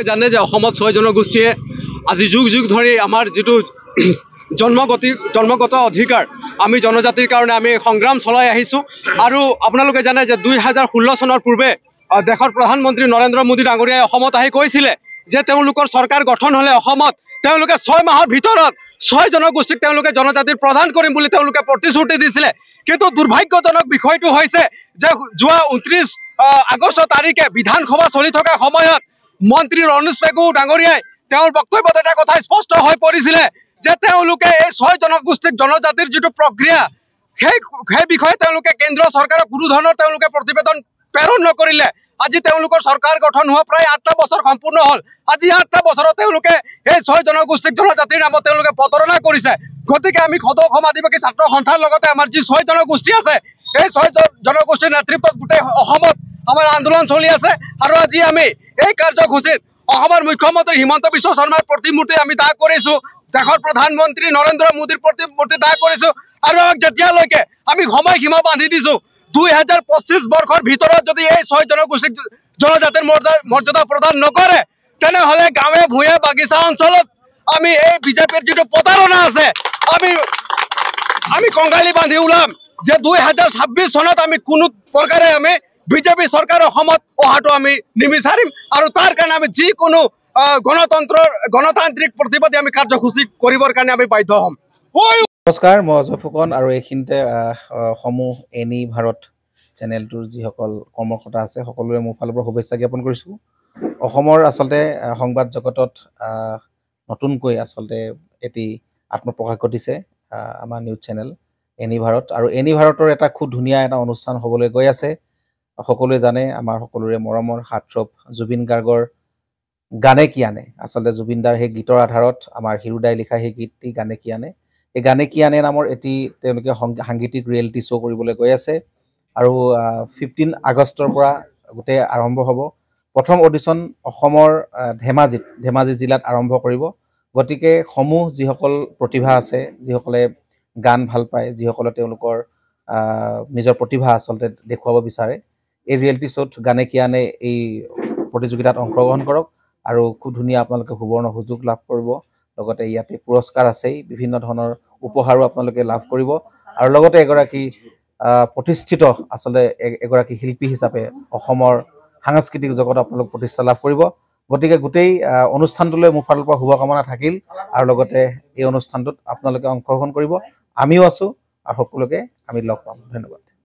জানে যে অসমত 6 জনগোষ্ঠীয়ে আজি যুগ যুগ ধৰি আমাৰ যেটো জন্মগত অধিকাৰ আমি জনজাতিৰ কাৰণে আমি সংগ্ৰাম চলাই আহিছো আৰু আপোনালোকে জানে যে 2016 চনৰ পূৰ্বে দেশৰ প্ৰধানমন্ত্ৰী নৰেন্দ্ৰ মোদী ডাঙৰীয়াই অসমত আহি কৈছিলে যে তেওঁলোকৰ চৰকাৰ গঠন হলে অসমত তেওঁলোকে 6 মাহৰ ভিতৰত 6 জনগোষ্ঠীক তেওঁলোকে জনজাতিৰ প্ৰদান কৰিম বুলি তেওঁলোকে প্ৰতিশ্ৰুতি দিছিলে কিন্তু দুৰ্ভাগ্যজনক বিষয়টো হৈছে যে যোৱা 29 আগষ্ট তাৰিখে বিধানসভা চলি থকা সময়ত মন্ত্ৰী ৰনোজ পেগু ডাঙৰীয়াই তেওঁৰ বক্তব্যত এটা কথা স্পষ্ট হৈ পৰিছিলে যে তেওঁলোকে এই 6 জনগোষ্ঠীক জনজাতিৰ যেটো প্ৰক্ৰিয়া সেই বিষয়ে তেওঁলোকে কেন্দ্ৰ চৰকাৰক কোনো ধৰণৰ তেওঁলোকে প্ৰতিবেদন প্ৰেৰণ নকৰিলে আজি তেওঁলোকৰ চৰকাৰ গঠন হোৱা প্ৰায় 8টা বছৰ সম্পূৰ্ণ হল আজি 8টা বছৰত তেওঁলোকে এই 6 জনগোষ্ঠীক জনজাতিৰ নামত তেওঁলোকে প্ৰতাৰণা কৰিছে গতিকে আমি অসম আদিবাসী ছাত্ৰ সন্থাৰ লগতে আমাৰ যি 6 জনগোষ্ঠী আছে এই 6 জনগোষ্ঠীৰ নেতৃত্বত গোটেই অসমত আমাৰ আন্দোলন চলি আছে আৰু আজি আমি এই কাৰ্যসূচীত অসমৰ মুখ্যমন্ত্ৰী হিমন্ত বিশ্ব শৰ্মাৰ প্ৰতিমূৰ্তি আমি দাহ কৰিছো দেশৰ প্ৰধানমন্ত্ৰী নৰেন্দ্ৰ মোদীৰ প্ৰতিমূৰ্তি দাহ কৰিছো আৰু যেতিয়ালৈকে আমি সময়সীমা বান্ধি দিছো 2025 বৰ্ষৰ ভিতৰত যদি এই 6 জনগোষ্ঠীক জনজাতিৰ মৰ্যাদা প্ৰদান নকৰে তেনেহলে গাঁৱে ভূঞে বাগিচা অঞ্চলত আমি এই বিজেপিৰ যেটো প্ৰতাৰণা আছে আমি কংগালী বান্ধি ওলাম যে 2026 চনত আমি কোনো প্ৰকাৰে আমি বিজেপি চৰকাৰ অসমত অহাটো আমি নিবিচাৰিম আৰু তাৰ কাৰণে আমি যিকোনো গণতান্ত্ৰিক প্ৰতিবাদী আমি কাৰ্যসূচী কৰিবৰ কাৰণে আমি বাধ্য হ'ম। নমস্কাৰ মই অজয় ফুকন আৰু এইখিনিতে সমূহ এনি ভাৰত চেনেলটোৰ যিসকল কৰ্মকৰ্তা আছে সকলোৰে মোৰ ফালৰ পৰা শুভেচ্ছা জ্ঞাপন কৰিছোঁ। অসমৰ আচলতে সংবাদ জগতত নতুনকৈ আচলতে এটি আত্মপ্ৰকাশ ঘটিছে আমাৰ নিউজ চেনেল এনি ভাৰত আৰু এনি ভাৰতৰ এটা খুব ধুনীয়া এটা অনুষ্ঠান হ'বলৈ গৈ আছে। সকলোৱে জানে আমাৰ সকলোৰে মৰমৰ হাৰ্টথ্ৰব জুবিন গাৰ্গৰ গানে কি আনে আচলতে জুবিন দাৰ সেই গীতৰ আধাৰত আমাৰ হিৰুদাই লিখা সেই গীতটি গানে কি আনে এই গানে কি আনে নামৰ এটি তেওঁলোকে সাংগীতিক ৰিয়েলিটি শ্ব' কৰিবলৈ গৈ আছে আৰু 15 আগষ্টৰ পৰা গোটেই আৰম্ভ হ'ব। প্ৰথম অডিশ্যন অসমৰ ধেমাজি জিলাত আৰম্ভ কৰিব গতিকে সমূহ যিসকল প্ৰতিভা আছে যিসকলে গান ভাল পায় যিসকলে তেওঁলোকৰ নিজৰ প্ৰতিভা আচলতে দেখুৱাব বিচাৰে এই ৰিয়েলিটি শ্ব'ত গানে কি আনে এই প্ৰতিযোগিতাত অংশগ্ৰহণ কৰক আৰু খুব ধুনীয়া আপোনালোকে সুবৰ্ণ সুযোগ লাভ কৰিব লগতে ইয়াতে পুৰস্কাৰ আছেই বিভিন্ন ধৰণৰ উপহাৰো আপোনালোকে লাভ কৰিব আৰু লগতে এগৰাকী প্ৰতিষ্ঠিত আচলতে এগৰাকী শিল্পী হিচাপে অসমৰ সাংস্কৃতিক জগতত আপোনালোক প্ৰতিষ্ঠা লাভ কৰিব গতিকে গোটেই অনুষ্ঠানটোলৈ মোৰ ফালৰ পৰা শুভকামনা থাকিল আৰু লগতে এই অনুষ্ঠানটোত আপোনালোকে অংশগ্ৰহণ কৰিব আমিও আছো আৰু সকলোকে আমি লগ পাম। ধন্যবাদ।